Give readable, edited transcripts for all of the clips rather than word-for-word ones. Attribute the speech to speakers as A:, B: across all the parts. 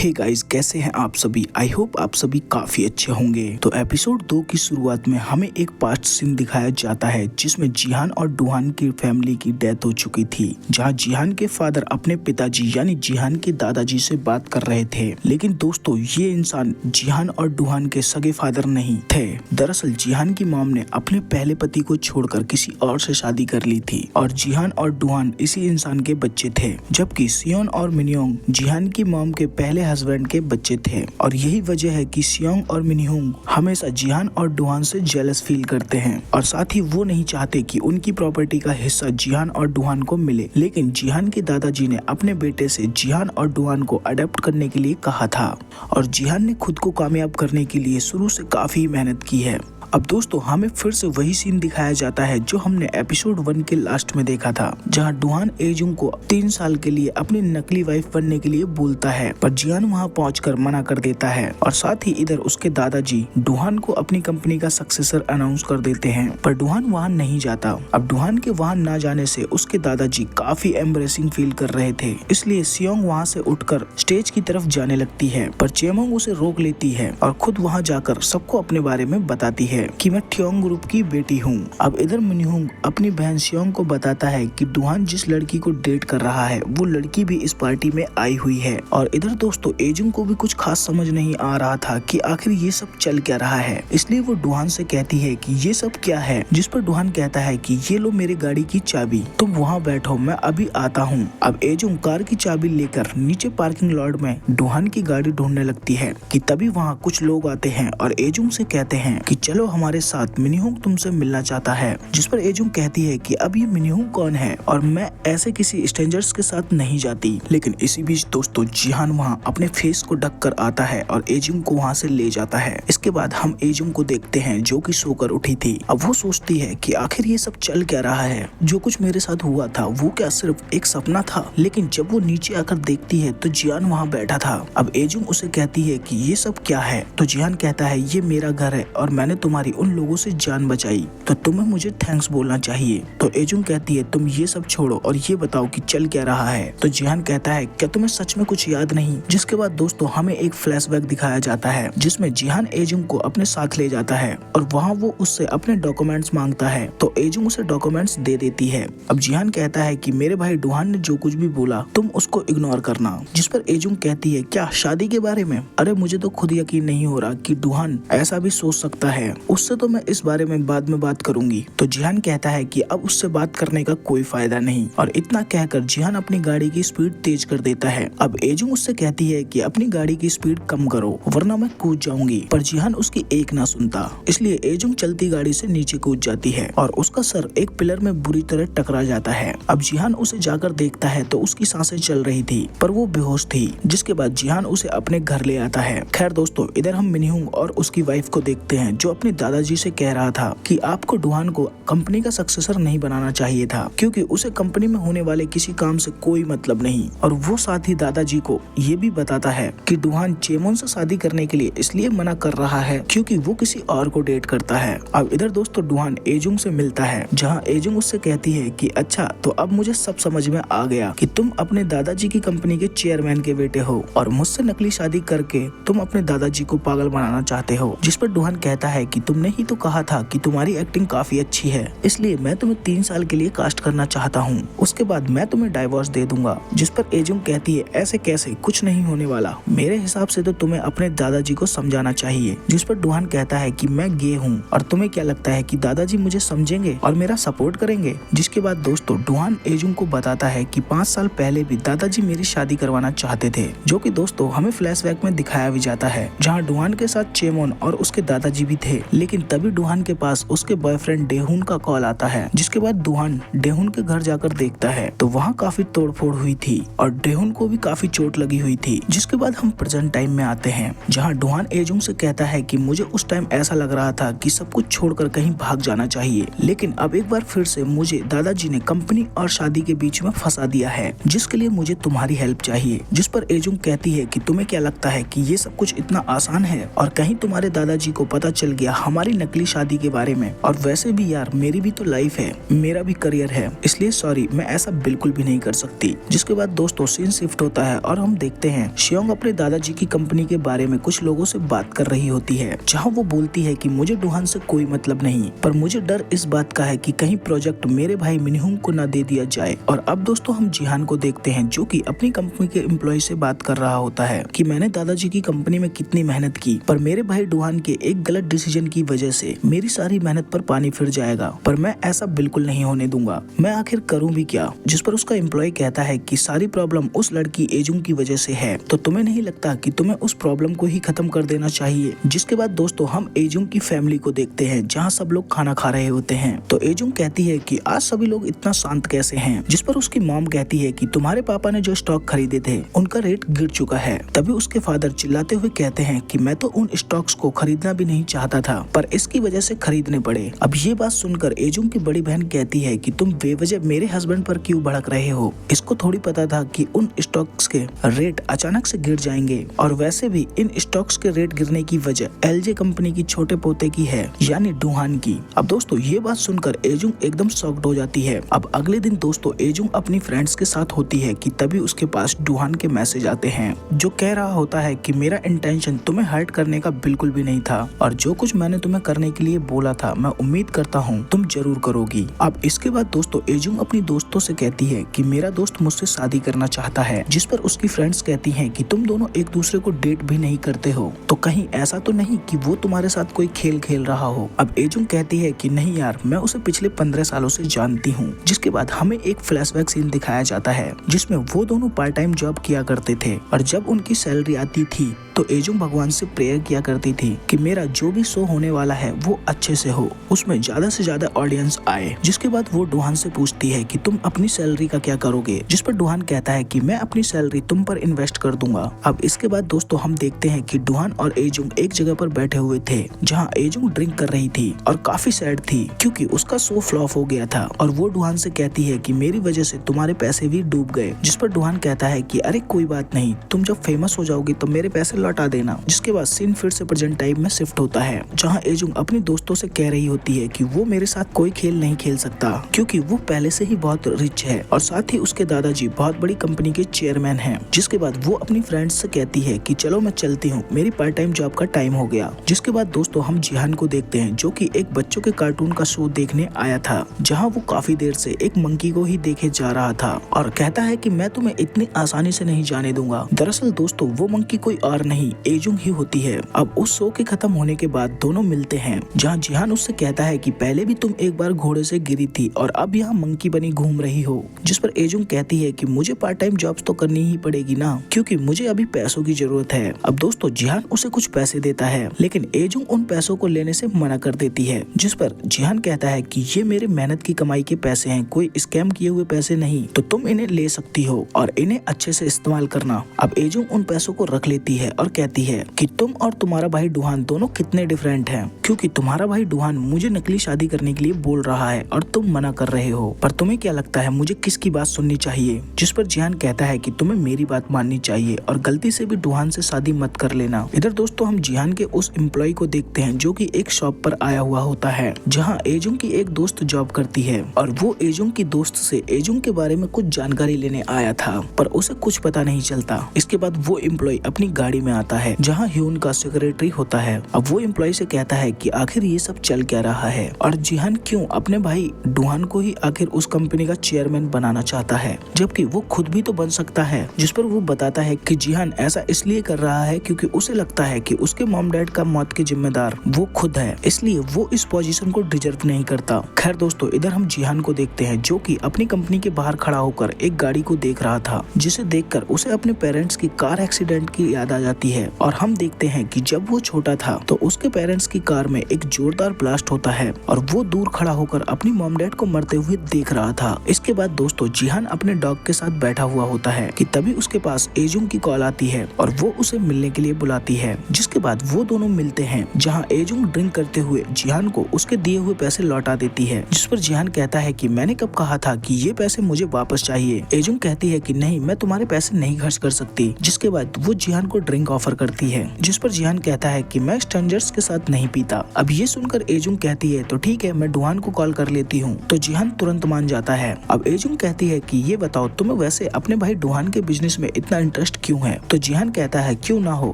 A: Hey guys, कैसे हैं आप सभी। आई होप आप सभी काफी अच्छे होंगे। तो एपिसोड 2 की शुरुआत में हमें एक पास्ट सीन दिखाया जाता है जिसमें जिहान और डूहान की फैमिली की डेथ हो चुकी थी, जहां जिहान के फादर अपने पिताजी यानी जिहान के दादाजी से बात कर रहे थे। लेकिन दोस्तों, ये इंसान जिहान और डूहान के सगे फादर नहीं थे। दरअसल जिहान की मॉम ने अपने पहले पति को छोड़कर किसी और से शादी कर ली थी और जिहान और डूहान इसी इंसान के बच्चे थे, जबकि सियोन और मिनयोंग जिहान की मॉम के पहले हस्बैंड के बच्चे थे। और यही वजह है कि सियोंग और मिनयोंग हमेशा जिहान और डूहान से जेलस फील करते हैं और साथ ही वो नहीं चाहते कि उनकी प्रॉपर्टी का हिस्सा जिहान और डूहान को मिले। लेकिन जिहान के दादाजी ने अपने बेटे से जिहान और डूहान को अडॉप्ट करने के लिए कहा था और जिहान ने खुद को कामयाब करने के लिए शुरू से काफी मेहनत की है। अब दोस्तों, हमें फिर से वही सीन दिखाया जाता है जो हमने एपिसोड 1 के लास्ट में देखा था, जहां डूहान एजुंग को 3 साल के लिए अपनी नकली वाइफ बनने के लिए बोलता है, पर जिहान वहां पहुंचकर मना कर देता है। और साथ ही इधर उसके दादाजी डूहान को अपनी कंपनी का सक्सेसर अनाउंस कर देते हैं, पर डूहान वहां नहीं जाता। अब डूहान के वहां न जाने से उसके दादाजी काफी एम्बरेसिंग फील कर रहे थे, इसलिए सियोंग वहां से उठकर स्टेज की तरफ जाने लगती है, पर चेमोंग उसे रोक लेती है और खुद वहां जाकर सबको अपने बारे में बताती है कि मैं ट्योंग ग्रुप की बेटी हूँ। अब इधर मिनयोंग अपनी बहन सियोंग को बताता है कि डूहान जिस लड़की को डेट कर रहा है वो लड़की भी इस पार्टी में आई हुई है। और इधर दोस्तों, एजुंग को भी कुछ खास समझ नहीं आ रहा था कि आखिर ये सब चल क्या रहा है, इसलिए वो डूहान से कहती है कि ये सब क्या है, जिस पर डूहान कहता है कि ये लो मेरी गाड़ी की चाबी, तुम वहाँ बैठो, मैं अभी आता हूँ। अब एजुंग कार की चाबी लेकर नीचे पार्किंग लॉट में डूहान की गाड़ी ढूंढने लगती है कि तभी वहाँ कुछ लोग आते हैं और एजुंग से कहते हैं कि चलो हमारे साथ, मिनयोंग तुमसे मिलना चाहता है। जिस पर एजुंग कहती है कि अब ये मिनयोंग कौन है और मैं ऐसे किसी स्ट्रेंजर्स के साथ नहीं जाती। लेकिन इसी बीच दोस्तों, जिहान वहाँ अपने फेस को ढक कर आता है और एजुंग को वहाँ से ले जाता है। इसके बाद हम एजुंग को देखते हैं जो कि सोकर उठी थी। अब वो सोचती है कि आखिर ये सब चल क्या रहा है, जो कुछ मेरे साथ हुआ था वो क्या सिर्फ एक सपना था। लेकिन जब वो नीचे आकर देखती है तो जिहान वहाँ बैठा था। अब एजुंग उसे कहती है कि ये सब क्या है, तो जिहान कहता है ये मेरा घर है और मैंने तुम्हारी उन लोगों से जान बचाई, तो तुम्हें मुझे थैंक्स बोलना चाहिए। तो एजुंग कहती है तुम ये सब छोड़ो और ये बताओ कि चल क्या रहा है। तो जिहान कहता है क्या तुम्हें सच में कुछ याद नहीं। जिसके बाद दोस्तों, हमें एक फ्लैशबैक दिखाया जाता है जिसमें जिहान एजुंग को अपने साथ ले जाता है और वहाँ वो उससे अपने डॉक्यूमेंट्स मांगता है, तो एजुंग उसे डॉक्यूमेंट्स दे देती है। अब जिहान कहता है कि मेरे भाई डूहान ने जो कुछ भी बोला तुम उसको इग्नोर करना। जिस पर एजुंग कहती है क्या शादी के बारे में। अरे मुझे तो खुद यकीन नहीं हो रहा कि डूहान ऐसा भी सोच सकता है, उससे तो मैं इस बारे में बाद में बात करूंगी। तो जिहान कहता है कि अब उससे बात करने का कोई फायदा नहीं और इतना कहकर जिहान अपनी गाड़ी की स्पीड तेज कर देता है। अब एजुंग उससे कहती है कि अपनी गाड़ी की स्पीड कम करो वरना मैं कूद जाऊंगी, पर जिहान उसकी एक ना सुनता, इसलिए एजुंग चलती गाड़ी से नीचे कूद जाती है और उसका सर एक पिलर में बुरी तरह टकरा जाता है। अब जिहान उसे जाकर देखता है तो उसकी सांसें चल रही थी पर वो बेहोश थी। जिसके बाद जिहान उसे अपने घर ले आता है। खैर दोस्तों, इधर हम मिनयोंग और उसकी वाइफ को देखते हैं जो अपने दादाजी से कह रहा था कि आपको डूहान को कंपनी का सक्सेसर नहीं बनाना चाहिए था, क्योंकि उसे कंपनी में होने वाले किसी काम से कोई मतलब नहीं। और वो साथ ही दादाजी को ये भी बताता है कि डूहान चेमोन से शादी करने के लिए इसलिए मना कर रहा है क्योंकि वो किसी और को डेट करता है। अब इधर दोस्तों, डूहान एजुंग से मिलता है जहाँ एजुंग उससे कहती है कि अच्छा, तो अब मुझे सब समझ में आ गया कि तुम अपने दादाजी की कंपनी के चेयरमैन के बेटे हो और मुझसे नकली शादी करके तुम अपने दादाजी को पागल बनाना चाहते हो। जिस पर डूहान कहता है कि तुमने ही तो कहा था कि तुम्हारी एक्टिंग काफी अच्छी है, इसलिए मैं तुम्हें 3 साल के लिए कास्ट करना चाहता हूँ, उसके बाद मैं तुम्हें डाइवोर्स दे दूंगा। जिस पर एजुंग कहती है ऐसे कैसे, कुछ नहीं होने वाला, मेरे हिसाब से तो तुम्हें अपने दादाजी को समझाना चाहिए। जिस पर डूहान कहता है कि मैं गे हूँ और तुम्हें क्या लगता है कि दादाजी मुझे समझेंगे और मेरा सपोर्ट करेंगे। जिसके बाद दोस्तों, डूहान एजुंग को बताता है कि 5 साल पहले भी दादाजी मेरी शादी करवाना चाहते थे, जो कि दोस्तों हमें फ्लैशबैक में दिखाया भी जाता है, जहाँ डूहान के साथ चेमोन और उसके दादाजी भी थे। लेकिन तभी डूहान के पास उसके बॉयफ्रेंड डेहुन का कॉल आता है। जिसके बाद डूहान डेहुन के घर जाकर देखता है तो वहाँ काफी तोड़फोड़ हुई थी और डेहुन को भी काफी चोट लगी हुई थी। जिसके बाद हम प्रेजेंट टाइम में आते हैं जहाँ डूहान एजुंग से कहता है कि मुझे उस टाइम ऐसा लग रहा था कि सब कुछ छोड़कर कहीं भाग जाना चाहिए, लेकिन अब एक बार फिर से मुझे दादाजी ने कंपनी और शादी के बीच में फंसा दिया है, जिसके लिए मुझे तुम्हारी हेल्प चाहिए। जिस पर एजुंग कहती है कि तुम्हें क्या लगता है कि ये सब कुछ इतना आसान है और कहीं तुम्हारे दादाजी को पता चल गया हमारी नकली शादी के बारे में। और वैसे भी यार मेरी भी तो लाइफ है, मेरा भी करियर है, इसलिए सॉरी मैं ऐसा बिल्कुल भी नहीं कर सकती। जिसके बाद दोस्तों सीन शिफ्ट होता है और हम देखते हैं शियोंग अपने दादाजी की कंपनी के बारे में कुछ लोगों से बात कर रही होती है, जहाँ वो बोलती है कि मुझे डूहान से कोई मतलब नहीं, पर मुझे डर इस बात का है कि कहीं प्रोजेक्ट मेरे भाई मिनहुंग को न दे दिया जाए। और अब दोस्तों हम जिहान को देखते हैं जो कि अपनी कंपनी के एम्प्लॉय से बात कर रहा होता है कि मैंने दादाजी की कंपनी में कितनी मेहनत की, पर मेरे भाई डूहान के एक गलत डिसीजन की वजह से मेरी सारी मेहनत पर पानी फिर जाएगा, पर मैं ऐसा बिल्कुल नहीं होने दूंगा, मैं आखिर करूं भी क्या। जिस पर उसका एम्प्लॉय कहता है कि सारी प्रॉब्लम उस लड़की एजुंग की वजह से है, तो तुम्हें नहीं लगता कि तुम्हें उस प्रॉब्लम को ही खत्म कर देना चाहिए। जिसके बाद दोस्तों हम एजुंग की फैमिली को देखते हैं जहाँ सब लोग खाना खा रहे होते हैं। तो एजुंग कहती है कि आज सभी लोग इतना शांत कैसे हैं। जिस पर उसकी मॉम कहती है कि तुम्हारे पापा ने जो स्टॉक खरीदे थे उनका रेट गिर चुका है। तभी उसके फादर चिल्लाते हुए कहते हैं कि मैं तो उन स्टॉक्स को खरीदना भी नहीं चाहता था, पर इसकी वजह से खरीदने पड़े। अब ये बात सुनकर एजुंग की बड़ी बहन कहती है कि तुम बेवजह मेरे हस्बैंड पर क्यों भड़क रहे हो, इसको थोड़ी पता था कि उन स्टॉक्स के रेट अचानक से गिर जाएंगे, और वैसे भी इन स्टॉक्स के रेट गिरने की वजह एलजे कंपनी की छोटे पोते की है, यानी डूहान की। अब दोस्तों ये बात सुनकर एजुंग एकदम शॉक्ड हो जाती है। अब अगले दिन दोस्तों एजुंग अपनी फ्रेंड्स के साथ होती है कि तभी उसके पास डूहान के मैसेज आते हैं जो कह रहा होता है कि मेरा इंटेंशन तुम्हें हर्ट करने का बिल्कुल भी नहीं था, और जो कुछ मैंने तुम्हें करने के लिए बोला था मैं उम्मीद करता हूँ तुम जरूर करोगी। अब इसके बाद दोस्तों एजुंग अपनी दोस्तों से कहती है कि मेरा दोस्त मुझसे शादी करना चाहता है। जिस पर उसकी फ्रेंड्स कहती हैं कि तुम दोनों एक दूसरे को डेट भी नहीं करते हो, तो कहीं ऐसा तो नहीं कि वो तुम्हारे साथ कोई खेल खेल रहा हो। अब एजुंग कहती है कि नहीं यार मैं उसे पिछले 15 सालों से जानती हूँ। जिसके बाद हमें एक फ्लैशबैक सीन दिखाया जाता है जिसमें वो दोनों पार्ट टाइम जॉब किया करते थे, और जब उनकी सैलरी आती थी तो एजुंग भगवान से प्रेयर किया करती थी कि मेरा जो भी शो होने वाला है वो अच्छे से हो, उसमें ज्यादा से ज्यादा ऑडियंस आए। जिसके बाद वो डूहान से पूछती है कि तुम अपनी सैलरी का क्या करोगे। जिस पर डूहान कहता है कि मैं अपनी सैलरी तुम पर इन्वेस्ट कर दूंगा। अब इसके बाद दोस्तों हम देखते हैं कि डूहान और एजुंग एक जगह पर बैठे हुए थे जहाँ एजुंग ड्रिंक कर रही थी और काफी सैड थी क्योंकि उसका शो फ्लॉप हो गया था, और वो डूहान से कहती है कि मेरी वजह से तुम्हारे पैसे भी डूब गए। जिस पर डूहान कहता है कि अरे कोई बात नहीं, तुम जब फेमस हो जाओगी तो मेरे पैसे लौटा देना। जिसके बाद सीन फिर से प्रेजेंट टाइम में शिफ्ट होता है जहां एजुंग अपनी दोस्तों से कह रही होती है कि वो मेरे साथ कोई खेल नहीं खेल सकता क्योंकि वो पहले से ही बहुत रिच है, और साथ ही उसके दादाजी बहुत बड़ी कंपनी के चेयरमैन हैं। जिसके बाद वो अपनी फ्रेंड्स से कहती है कि चलो मैं चलती हूँ, मेरी पार्ट टाइम जॉब का टाइम हो गया। जिसके बाद दोस्तों हम जिहान को देखते हैं जो कि एक बच्चों के कार्टून का शो देखने आया था, जहाँ वो काफी देर से एक मंकी को ही देखे जा रहा था और कहता है कि मैं तुम्हें इतनी आसानी से नहीं जाने दूंगा। दरअसल दोस्तों वो मंकी कोई और नहीं एजुंग ही होती है। अब उस शो के खत्म होने के बाद दोनों मिलते हैं जहाँ जिहान उससे कहता है कि पहले भी तुम एक बार घोड़े से गिरी थी और अब यहाँ मंकी बनी घूम रही हो। जिस पर एजुंग कहती है कि मुझे पार्ट टाइम जॉब्स तो करनी ही पड़ेगी ना, क्योंकि मुझे अभी पैसों की जरूरत है। अब दोस्तों जिहान उसे कुछ पैसे देता है लेकिन एजुंग उन पैसों को लेने से मना कर देती है। जिस पर जिहान कहता है कि ये मेरे मेहनत की कमाई के पैसे हैं, कोई स्कैम किए हुए पैसे नहीं, तो तुम इन्हें ले सकती हो और इन्हें अच्छे से इस्तेमाल करना। अब एजुंग उन पैसों को रख लेती है और कहती है कि तुम और तुम्हारा भाई डूहान दोनों कितने डिफरेंट हैं, क्योंकि तुम्हारा भाई डूहान मुझे नकली शादी करने के लिए बोल रहा है और तुम मना कर रहे हो, पर तुम्हें क्या लगता है मुझे किसकी बात सुननी चाहिए। जिस पर जिहान कहता है कि तुम्हें मेरी बात माननी चाहिए और गलती से भी डूहान से शादी मत कर लेना। इधर दोस्तों हम जिहान के उस एम्प्लॉय को देखते हैं जो कि एक शॉप पर आया हुआ होता है जहाँ एजुंग की एक दोस्त जॉब करती है, और वो एजुंग की दोस्त से एजुंग के बारे में कुछ जानकारी लेने आया था, पर उसे कुछ पता नहीं चलता। इसके बाद वो एम्प्लॉय अपनी गाड़ी में आता है जहाँ ह्यून का सेक्रेटरी होता है। अब वो एम्प्लॉय से कहता है कि आखिर ये सब चल क्या रहा है और जिहान क्यों अपने भाई डूहान को ही आखिर उस कंपनी का चेयरमैन बनाना चाहता है, जबकि वो खुद भी तो बन सकता है। जिस पर वो बताता है कि जिहान ऐसा इसलिए कर रहा है क्योंकि उसे लगता है कि उसके मॉम डैड का मौत के जिम्मेदार वो खुद है, इसलिए वो इस पोजीशन को डिजर्व नहीं करता। खैर दोस्तों इधर हम जिहान को देखते हैं जो कि अपनी कंपनी के बाहर खड़ा होकर एक गाड़ी को देख रहा था, जिसे देखकर उसे अपने पेरेंट्स की कार एक्सीडेंट की याद आ जाती है। और हम देखते हैं कि जब वो छोटा था तो उसके पेरेंट्स की कार में एक जोरदार ब्लास्ट होता है और वो दूर खड़ा होकर अपनी मॉम डैड को मरते हुए देख रहा था। इसके बाद दोस्तों जिहान अपने डॉग के साथ बैठा हुआ होता है कि तभी उसके पास एजुंग की कॉल आती है और वो उसे मिलने के लिए बुलाती है। जिसके बाद वो दोनों मिलते हैं, जहाँ एजुंग ड्रिंक करते हुए जिहान को उसके दिए हुए पैसे लौटा देती है, जिस पर जिहान कहता है कि मैंने कब कहा था कि ये पैसे मुझे वापस चाहिए। एजुंग कहती है कि नहीं, मैं तुम्हारे पैसे नहीं खर्च कर सकती, जिसके बाद वो जिहान को ड्रिंक ऑफर करती है, जिस पर जिहान कहता है कि मैं स्ट्रेंजर्स के साथ नहीं पीता। अब ये सुनकर एजुंग कहती है तो ठीक है, मैं डुहान को कॉल कर लेती हूँ। तो जिहान तुरंत मान जाता है। अब एजुंग कहती है कि ये बताओ, तुम्हें वैसे अपने भाई डुहान के बिजनेस में इतना इंटरेस्ट क्यों है? तो जिहान कहता है क्यों ना हो,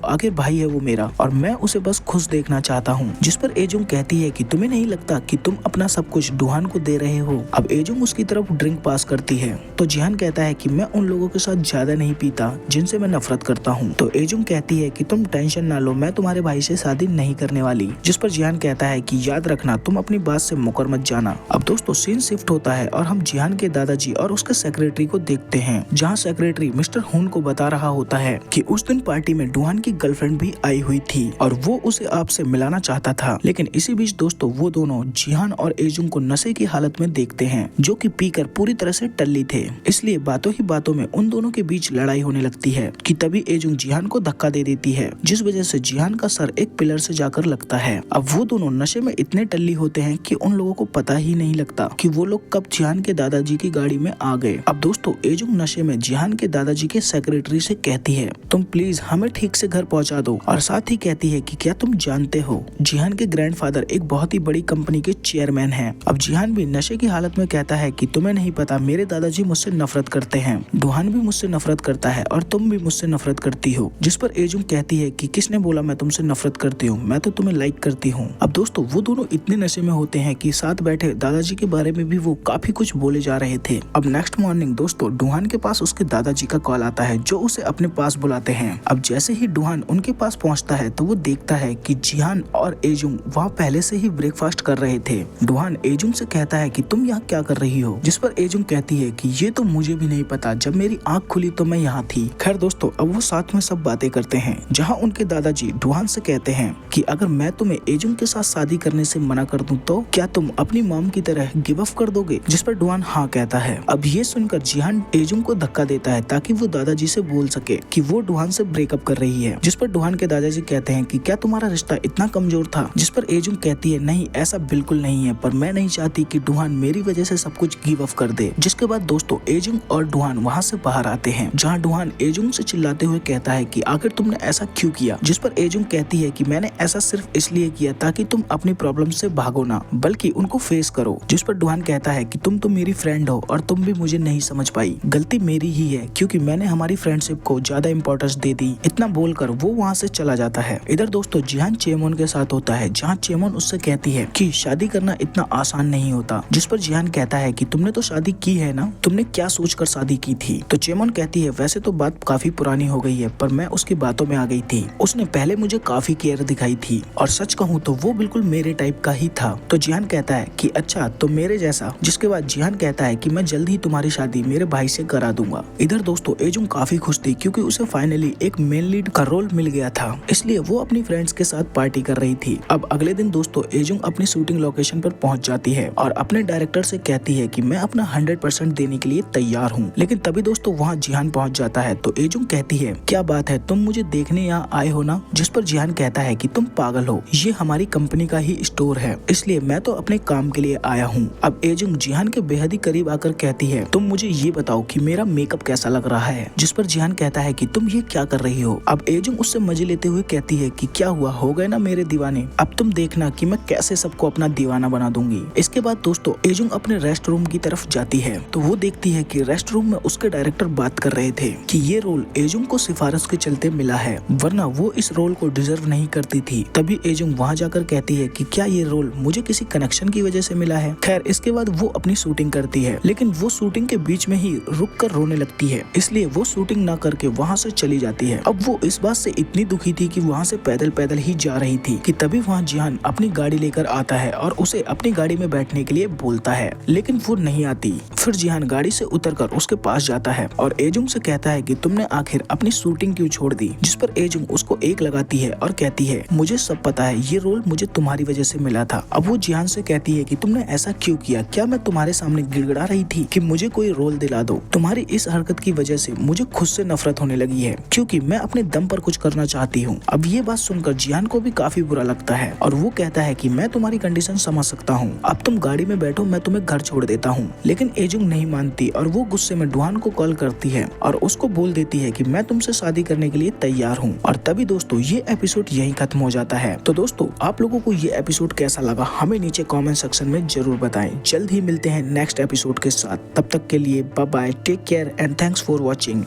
A: आखिर भाई है वो मेरा और मैं उसे बस खुश देखना चाहता हूँ। जिस पर एजुंग कहती है कि तुम्हें नहीं लगता कि तुम अपना सब कुछ डुहान को दे रहे हो? अब एजुंग उसकी तरफ ड्रिंक पास करती है तो जिहान कहता है कि मैं उन लोगों के साथ ज्यादा नहीं पीता जिनसे मैं नफरत करता हूँ। तो एजुंग कहती है कि तुम टेंशन ना लो, मैं तुम्हारे भाई से शादी नहीं करने वाली। जिस पर जिहान कहता है कि याद रखना, तुम अपनी बात से मुकर मत जाना। अब दोस्तों सीन शिफ्ट होता है और हम जिहान के दादाजी और उसके सेक्रेटरी को देखते हैं, जहाँ सेक्रेटरी मिस्टर हुन को बता रहा होता है कि उस दिन पार्टी में डुहान की गर्लफ्रेंड भी आई हुई थी और वो उसे आपसे मिलाना चाहता था। लेकिन इसी बीच दोस्तों वो दोनों जिहान और एजुंग को नशे की हालत में देखते हैं, जो कि पीकर पूरी तरह से टल्ली थे। इसलिए बातों ही बातों में उन दोनों के बीच लड़ाई होने लगती है कि तभी एजुंग जिहान को धक्का दे देती है, जिस वजह से जिहान का सर एक पिलर से जाकर लगता है। अब वो दोनों नशे में इतने टल्ली होते हैं कि उन लोगों को पता ही नहीं लगता कि वो लोग कब जिहान के दादाजी की गाड़ी में आ गए। अब दोस्तों एजुंग नशे में जिहान के दादाजी के सेक्रेटरी से कहती है तुम प्लीज हमें ठीक से घर पहुंचा दो, और साथ ही कहती है कि क्या तुम जानते हो जिहान के ग्रैंडफादर एक बहुत ही बड़ी कंपनी के चेयरमैन हैं। अब जिहान भी नशे की हालत में कहता है कि तुम्हें नहीं पता, मेरे दादाजी मुझसे नफरत करते हैं, डुहान भी मुझसे नफरत करता है और तुम भी मुझसे नफरत करती हो। जिस पर एजुंग कहती है कि किसने बोला मैं तुमसे नफरत करती हूँ, मैं तो तुम्हें लाइक करती हूँ। अब दोस्तों वो दोनों इतने नशे में होते हैं कि साथ बैठे दादाजी के बारे में भी वो काफी कुछ बोले जा रहे थे। अब नेक्स्ट मॉर्निंग दोस्तों डुहान के पास उसके दादाजी का कॉल आता है, जो उसे अपने पास बुलाते हैं। अब जैसे ही डुहान उनके पास पहुंचता है तो वो देखता है कि जिहान और एजुंग वहाँ पहले से ही ब्रेकफास्ट कर रहे थे। डुहान एजुंग से कहता है कि तुम यहाँ क्या कर रही हो? जिस पर एजुंग कहती है कि ये तो मुझे भी नहीं पता, जब मेरी आँख खुली तो मैं यहाँ थी। खैर दोस्तों अब वो साथ में सब बातें करते हैं, जहाँ उनके दादाजी डुहान से कहते हैं कि अगर मैं तुम्हें एजुंग के साथ शादी करने से मना कर दूं तो क्या तुम अपनी मॉम की तरह गिव अप कर दोगे? जिस पर डुहान हाँ कहता है। अब ये सुनकर जिहान एजुंग को धक्का देता है ताकि वो दादाजी से बोल सके कि वो डुहान से ब्रेकअप कर रही है। जिस पर डुहान के दादाजी कहते हैं कि क्या तुम्हारा रिश्ता इतना कमजोर था? जिस पर एजुंग कहती है नहीं, ऐसा बिल्कुल नहीं है, पर मैं नहीं चाहती कि डुहान मेरी वजह से सब कुछ गिव अप कर दे। जिसके बाद दोस्तों एजुंग और डुहान वहाँ से बाहर आते हैं, जहाँ डुहान एजुंग से चिल्लाते हुए कहता है कि आखिर तुमने ऐसा क्यों किया? जिस पर एजुंग कहती है कि मैंने ऐसा सिर्फ इसलिए किया ताकि तुम अपनी प्रॉब्लम से भागो ना, बल्कि उनको फेस करो। जिस पर डुहान कहता है कि तुम तो मेरी फ्रेंड हो और तुम भी मुझे नहीं समझ पाई, गलती मेरी ही है क्योंकि मैंने हमारी फ्रेंडशिप को ज्यादा इंपॉर्टेंस दे दी। इतना बोलकर वो वहाँ से चला जाता है। इधर दोस्तों जिहान चेमोन के साथ होता है, जहाँ चेमोन उससे कहती है कि शादी करना इतना आसान नहीं होता। जिस पर जिहान कहता है कि तुमने तो शादी की है ना, तुमने क्या सोचकर शादी की थी? तो चेमोन कहती है वैसे तो बात काफी पुरानी हो गई है, पर मैं उसकी बातों में आ गई थी। उसने पहले मुझे काफी केयर दिखाई थी और सच कहूँ तो वो बिल्कुल मेरे टाइप का ही था। तो जिहान कहता है कि अच्छा तो मेरे जैसा। जिसके बाद जिहान कहता है कि मैं जल्द ही तुम्हारी शादी मेरे भाई से करा दूंगा। इधर दोस्तों एजुंग काफी खुश थी क्योंकि उसे फाइनली एक मेन लीड का रोल मिल गया था, इसलिए वो अपनी फ्रेंड्स के साथ पार्टी कर रही थी। अब अगले दिन दोस्तों एजुंग अपनी शूटिंग लोकेशन पर पहुंच जाती है और अपने डायरेक्टर से कहती है कि मैं अपना 100% देने के लिए तैयार हूँ। लेकिन तभी दोस्तों वहाँ जिहान पहुँच जाता है तो एजुंग कहती है क्या बात है, तुम मुझे देखने यहाँ आए हो ना? जिस पर जिहान कहता है कि तुम पागल हो, ये हमारी कंपनी का ही स्टोर है, इसलिए मैं तो अपने काम के लिए आया हूँ। अब एजुंग जिहान के बेहद ही करीब आकर कहती है तुम मुझे ये बताओ कि मेरा मेकअप कैसा लग रहा है? जिस पर जिहान कहता है कि तुम ये क्या कर रही हो? अब एजुंग उससे मजे लेते हुए कहती है कि क्या हुआ, हो गए ना मेरे दीवाने, अब तुम देखना कि मैं कैसे सबको अपना दीवाना बना दूंगी। इसके बाद दोस्तों एजुंग अपने रेस्ट रूम की तरफ जाती है तो वो देखती है कि रेस्ट रूम में उसके डायरेक्टर बात कर रहे थे कि ये रोल एजुंग को सिफारिश के चलते मिला है, वरना वो इस रोल को डिजर्व नहीं करती थी। तभी एजुंग वहाँ जाकर कहती है कि क्या ये रोल मुझे किसी कनेक्शन की वजह से मिला है? खैर इसके बाद वो अपनी शूटिंग करती है, लेकिन वो शूटिंग के बीच में ही रुक कर रोने लगती है, इसलिए वो शूटिंग ना करके वहाँ से चली जाती है। अब वो इस बात से इतनी दुखी थी कि वहाँ से पैदल पैदल ही जा रही थी कि तभी वहाँ जिहान अपनी गाड़ी लेकर आता है और उसे अपनी गाड़ी में बैठने के लिए बोलता है, लेकिन वो नहीं आती। फिर जिहान गाड़ी से उतरकर उसके पास जाता है और एजुंग से कहता है कि तुमने आखिर अपनी शूटिंग क्यों छोड़ दी? जिस पर एजुंग उसको एक लगाती है और कहती है मुझे सब पता है, ये रोल मुझे तुम्हारी वजह से मिला था। अब वो जिहान से कहती है कि तुमने ऐसा क्यों किया? क्या मैं तुम्हारे सामने गिड़गिड़ा रही थी कि मुझे कोई रोल दिला दो? तुम्हारी इस हरकत की वजह से मुझे खुद से नफरत होने लगी है, क्योंकि मैं अपने दम पर कुछ करना चाहती हूँ। अब अब ये बात सुनकर जिहान को भी काफी बुरा लगता है और वो कहता है कि मैं तुम्हारी कंडीशन समझ सकता हूँ, अब तुम गाड़ी में बैठो, मैं तुम्हें घर छोड़ देता हूँ। लेकिन एजुंग नहीं मानती और वो गुस्से में डुहान को कॉल करती है और उसको बोल देती है कि मैं तुमसे शादी करने के लिए तैयार हूँ। और तभी दोस्तों ये एपिसोड यहीं खत्म हो जाता है। तो दोस्तों आप लोगों को ये एपिसोड कैसा लगा हमें नीचे कमेंट सेक्शन में जरूर बताएं। जल्द ही मिलते हैं नेक्स्ट एपिसोड के साथ, तब तक के लिए bye bye, take care and thanks for watching.